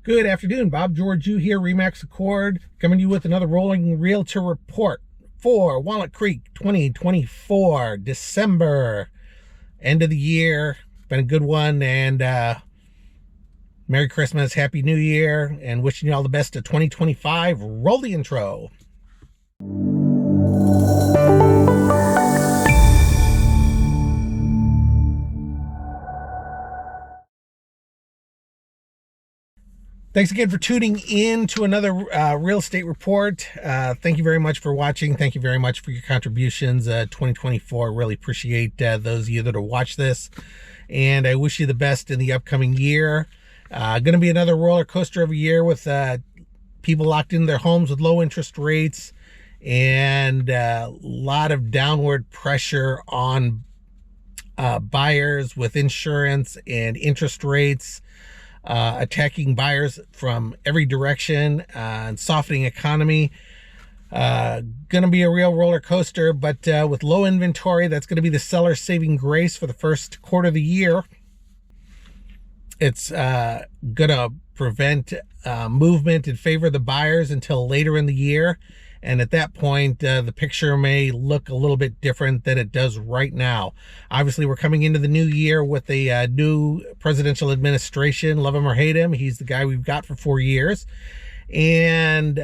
Good afternoon, Bob Georgiou here, Remax Accord, coming to you with another rolling realtor report for Walnut Creek 2024, December, end of the year. Been a good one, and Merry Christmas, Happy New Year, and wishing you all the best to 2025. Roll the intro. Thanks again for tuning in to another real estate report. Thank you very much for watching. Thank you very much for your contributions. 2024, really appreciate those of you that will watch this. And I wish you the best in the upcoming year. Going to be another roller coaster of a year with people locked in their homes with low interest rates and a lot of downward pressure on buyers with insurance and interest rates. Attacking buyers from every direction, and softening economy. Gonna be a real roller coaster, but with low inventory, that's gonna be the seller's saving grace for the first quarter of the year. It's gonna prevent movement in favor of the buyers until later in the year. And at that point, the picture may look a little bit different than it does right now. Obviously, we're coming into the new year with a new presidential administration. Love him or hate him, he's the guy we've got for 4 years. And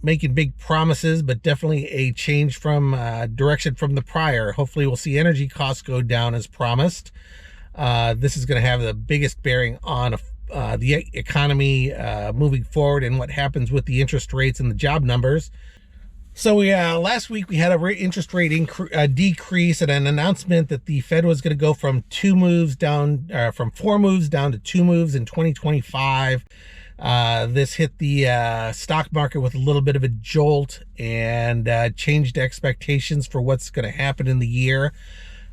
making big promises, but definitely a change from direction from the prior. Hopefully, we'll see energy costs go down as promised. This is going to have the biggest bearing on the economy moving forward and what happens with the interest rates and the job numbers. So last week we had a interest rate decrease and an announcement that the Fed was going to go from 4 moves down to 2 moves in 2025. This hit the stock market with a little bit of a jolt and changed expectations for what's going to happen in the year.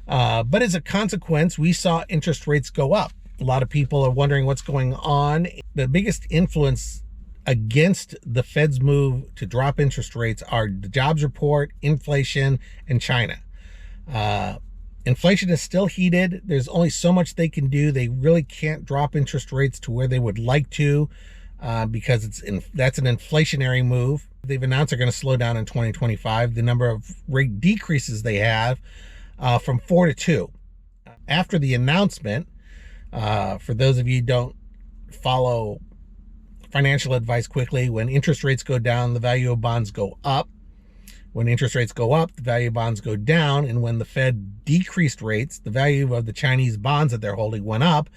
But as a consequence, we saw interest rates go up. A lot of people are wondering what's going on. The biggest influence against the Fed's move to drop interest rates are the jobs report, inflation, and China. Inflation is still heated. There's only so much they can do. They really can't drop interest rates to where they would like to because that's an inflationary move. They've announced they're going to slow down in 2025 the number of rate decreases they have from 4 to 2. After the announcement, for those of you who don't follow financial advice quickly, when interest rates go down, the value of bonds go up. When interest rates go up, the value of bonds go down. And when the Fed decreased rates, the value of the Chinese bonds that they're holding went up.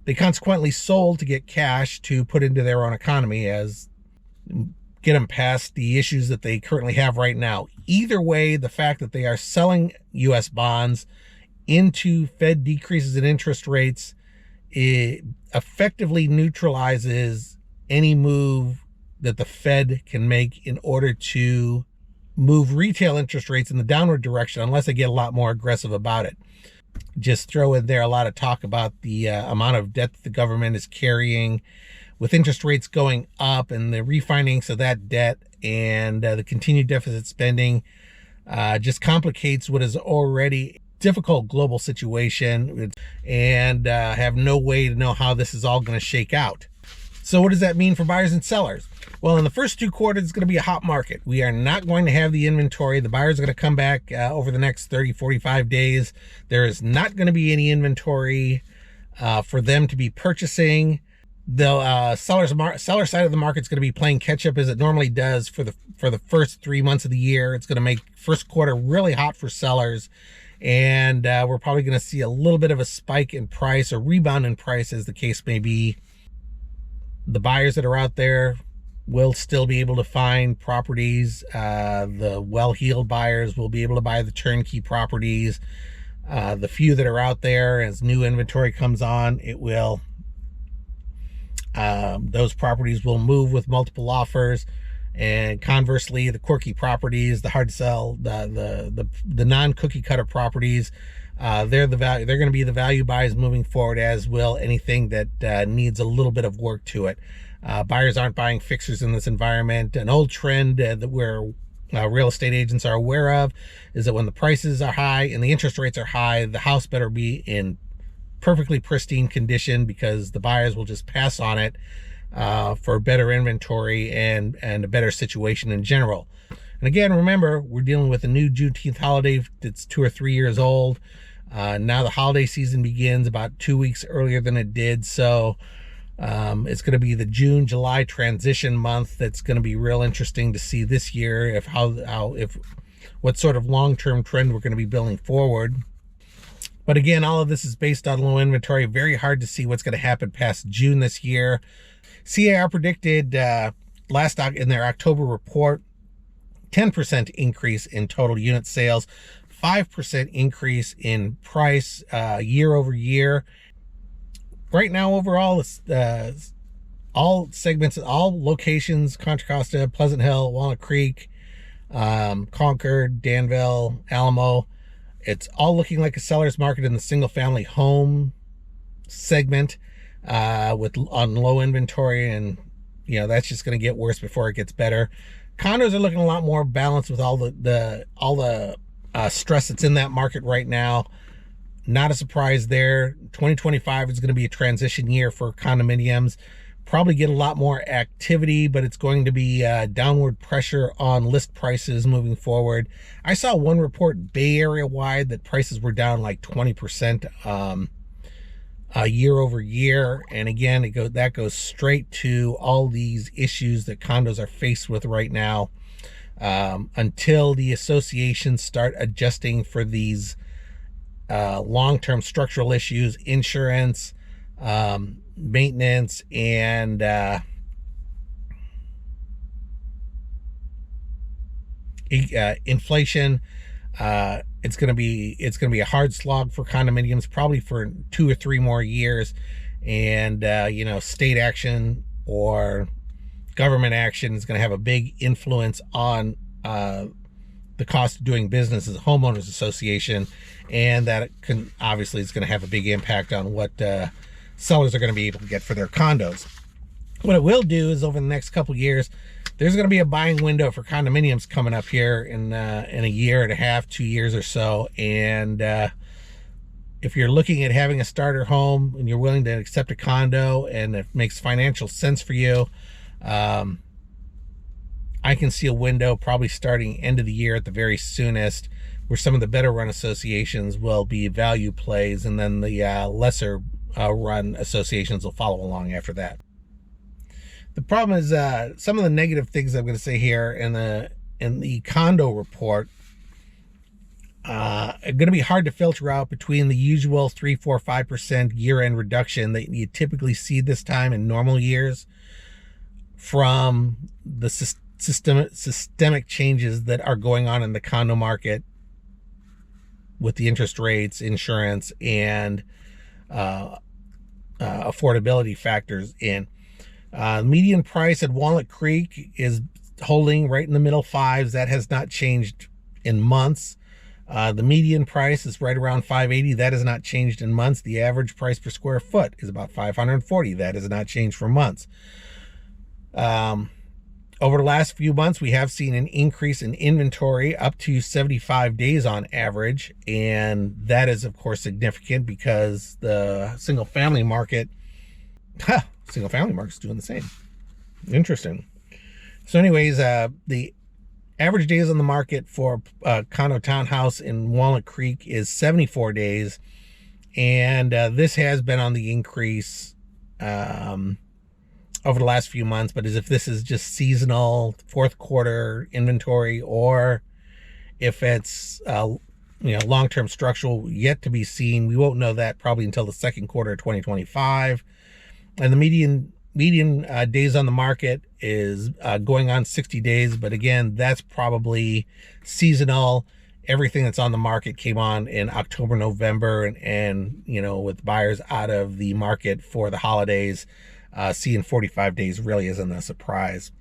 They consequently sold to get cash to put into their own economy as get them past the issues that they currently have right now. Either way, the fact that they are selling U.S. bonds into Fed decreases in interest rates, it effectively neutralizes any move that the Fed can make in order to move retail interest rates in the downward direction, unless they get a lot more aggressive about it. Just throw in there a lot of talk about the amount of debt that the government is carrying with interest rates going up and the refinance of that debt and the continued deficit spending just complicates what is already difficult global situation and have no way to know how this is all going to shake out. So what does that mean for buyers and sellers? Well, in the first 2 quarters, it's going to be a hot market. We are not going to have the inventory. The buyers are going to come back over the next 30, 45 days. There is not going to be any inventory for them to be purchasing. The seller side of the market is going to be playing catch up as it normally does for the first 3 months of the year. It's going to make first quarter really hot for sellers. And we're probably going to see a little bit of a spike in price or rebound in price as the case may be. The buyers that are out there will still be able to find properties. The well-heeled buyers will be able to buy the turnkey properties. The few that are out there, as new inventory comes on, it will those properties will move with multiple offers. And conversely, the quirky properties, the hard to sell, the non-cookie cutter properties, they're going to be the value buys moving forward, as will anything that needs a little bit of work to it. Buyers aren't buying fixers in this environment. An old trend that real estate agents are aware of is that when the prices are high and the interest rates are high, the house better be in perfectly pristine condition because the buyers will just pass on it for better inventory and a better situation in general. And again, remember, we're dealing with a new Juneteenth holiday that's 2 or 3 years old. Now the holiday season begins about 2 weeks earlier than it did. So it's going to be the June-July transition month. That's going to be real interesting to see this year, if what sort of long-term trend we're going to be building forward. But again, all of this is based on low inventory. Very hard to see what's going to happen past June this year. CAR predicted in their October report 10% increase in total unit sales, 5% increase in price year over year. Right now, overall, all segments, all locations, Contra Costa, Pleasant Hill, Walnut Creek, Concord, Danville, Alamo, it's all looking like a seller's market in the single-family home segment on low inventory, and that's just going to get worse before it gets better. Condos are looking a lot more balanced with all the stress that's in that market right now. Not a surprise there. 2025 is going to be a transition year for condominiums. Probably get a lot more activity, but it's going to be downward pressure on list prices moving forward. I saw one report Bay Area wide that prices were down like 20% year over year. And again, that goes straight to all these issues that condos are faced with right now, until the associations start adjusting for these long-term structural issues, insurance, maintenance, and inflation. It's going to be a hard slog for condominiums, probably for 2 or 3 more years. And state action or government action is going to have a big influence on the cost of doing business as a homeowners association, and that obviously is going to have a big impact on what sellers are going to be able to get for their condos. What it will do is, over the next couple of years, there's going to be a buying window for condominiums coming up here in a year and a half, 2 years or so. And if you're looking at having a starter home and you're willing to accept a condo and it makes financial sense for you, I can see a window probably starting end of the year at the very soonest, where some of the better run associations will be value plays, and then the lesser run associations will follow along after that. The problem is some of the negative things I'm going to say here in the condo report are going to be hard to filter out between the usual 3, 4, 5% year-end reduction that you typically see this time in normal years, from the systemic changes that are going on in the condo market with the interest rates, insurance, and affordability factors in. Median price at Walnut Creek is holding right in the middle 5s. That has not changed in months. The median price is right around $580. That has not changed in months. The average price per square foot is about $540. That has not changed for months. Over the last few months, we have seen an increase in inventory up to 75 days on average. And that is, of course, significant because the single-family market, single-family market's doing the same. Interesting. So anyways, the average days on the market for a condo townhouse in Walnut Creek is 74 days. And this has been on the increase over the last few months, but as if this is just seasonal fourth quarter inventory, or if it's long-term structural, yet to be seen. We won't know that probably until the second quarter of 2025. And the median days on the market is going on 60 days, but again, that's probably seasonal. Everything that's on the market came on in October, November, and with buyers out of the market for the holidays, seeing 45 days really isn't a surprise.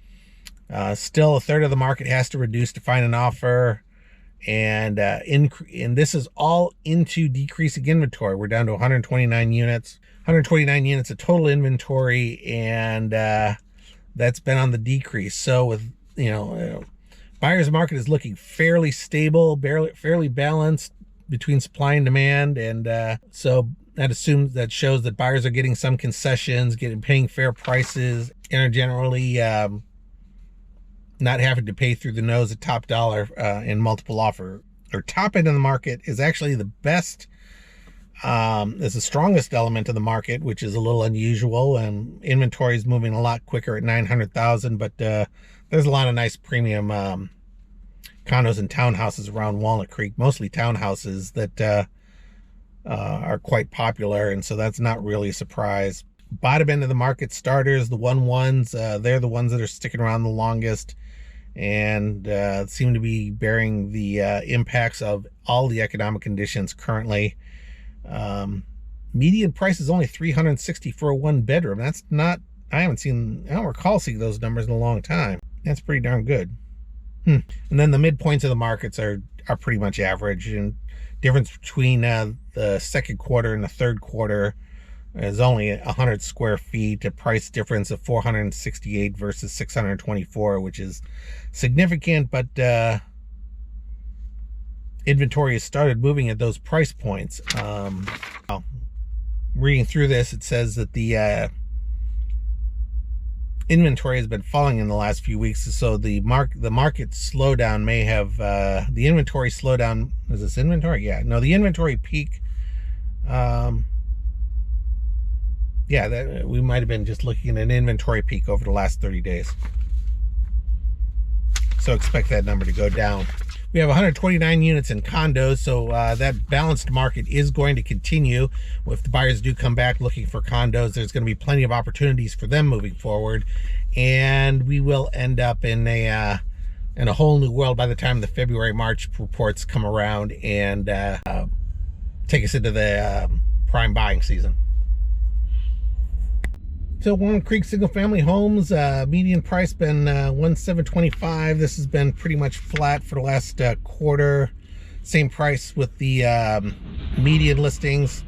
Still, a third of the market has to reduce to find an offer, and this is all into decreasing inventory. We're down to 129 units of total inventory, and that's been on the decrease. So with buyer's market is looking fairly stable, fairly balanced between supply and demand, and so that shows that buyers are getting some concessions, paying fair prices, and are generally not having to pay through the nose at top dollar in multiple offer. Or top end of the market is actually the best. Is the strongest element of the market, which is a little unusual, and inventory is moving a lot quicker at 900,000. But there's a lot of nice premium condos and townhouses around Walnut Creek, mostly townhouses that are quite popular, and so that's not really a surprise. Bottom end of the market starters, the 1-1s, they're the ones that are sticking around the longest and seem to be bearing the impacts of all the economic conditions currently. Median price is only $360 for a 1-bedroom. That's not, I don't recall seeing those numbers in a long time. That's pretty darn good. And then the midpoints of the markets are pretty much average, and difference between the second quarter and the third quarter is only 100 square feet, a price difference of 468 versus 624, which is significant, but inventory has started moving at those price points. Reading through this, it says that the inventory has been falling in the last few weeks, so the market slowdown may have the inventory slowdown. Is this inventory? Yeah, no, the inventory peak. Yeah, that we might have been just looking at an inventory peak over the last 30 days. So expect that number to go down. We have 129 units in condos, so that balanced market is going to continue. If the buyers do come back looking for condos, there's going to be plenty of opportunities for them moving forward, and we will end up in a whole new world by the time the February-March reports come around and take us into the prime buying season. So Walnut Creek single-family homes, median price been $1,725. This has been pretty much flat for the last quarter. Same price with the median listings,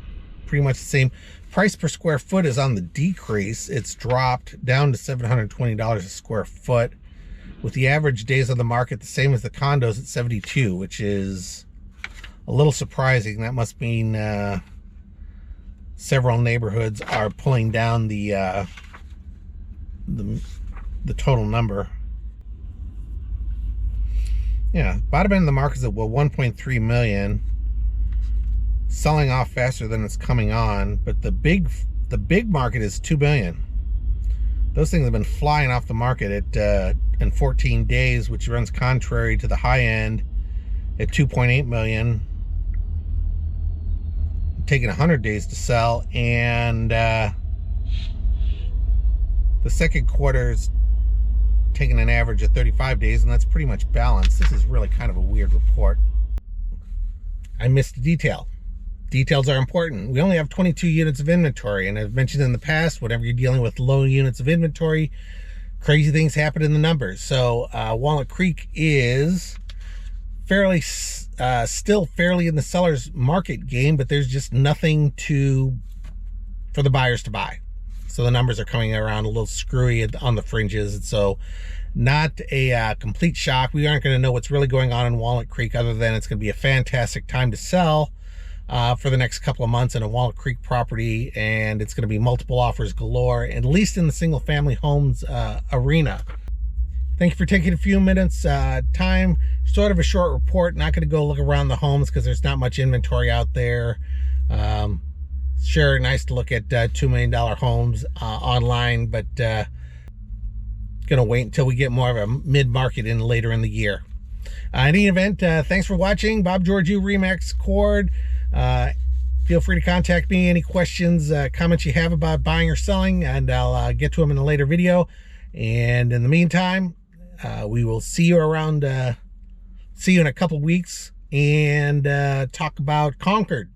pretty much the same. Price per square foot is on the decrease. It's dropped down to $720 a square foot, with the average days on the market the same as the condos at 72, which is a little surprising. That must mean several neighborhoods are pulling down the total number. Yeah, bottom end of the market is at 1.3 million, selling off faster than it's coming on. But the big market is 2 billion. Those things have been flying off the market at in 14 days, which runs contrary to the high end at 2.8 million. Taking 100 days to sell, and the second quarter's taking an average of 35 days, and that's pretty much balanced. This is really kind of a weird report. I missed a detail. Details are important. We only have 22 units of inventory, and I've mentioned in the past, whenever you're dealing with low units of inventory, crazy things happen in the numbers. So Walnut Creek is fairly still fairly in the seller's market game, but there's just nothing for the buyers to buy. So the numbers are coming around a little screwy on the fringes, and so not a complete shock. We aren't going to know what's really going on in Walnut Creek, other than it's going to be a fantastic time to sell for the next couple of months in a Walnut Creek property, and it's going to be multiple offers galore, at least in the single family homes arena. Thank you for taking a few minutes time. Sort of a short report. Not going to go look around the homes because there's not much inventory out there. Sure, nice to look at $2 million homes online, but going to wait until we get more of a mid-market in later in the year. In any event, thanks for watching. Bob Georgiou, Remax Cord. Feel free to contact me. Any questions, comments you have about buying or selling, and I'll get to them in a later video. And in the meantime, we will see you around, see you in a couple weeks, and talk about Concord.